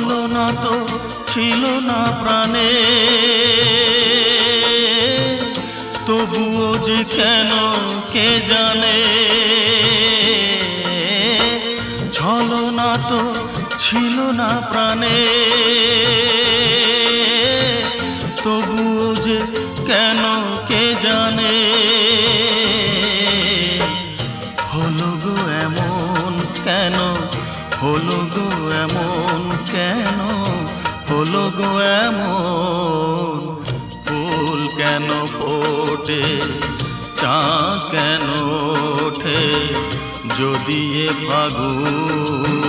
ছলনা তো ছিল না প্রাণে, তবুও যে কেন কে জানে। ছলনা তো ছিল না প্রাণে, তবুও যে কেন কে জানে। হলো গো এমন কেন, হলো গো এমন কেন, হলো গো এমন। ফুল কেন ফোটে, চাঁদ কেন ওঠে, যদি এ ফাগুন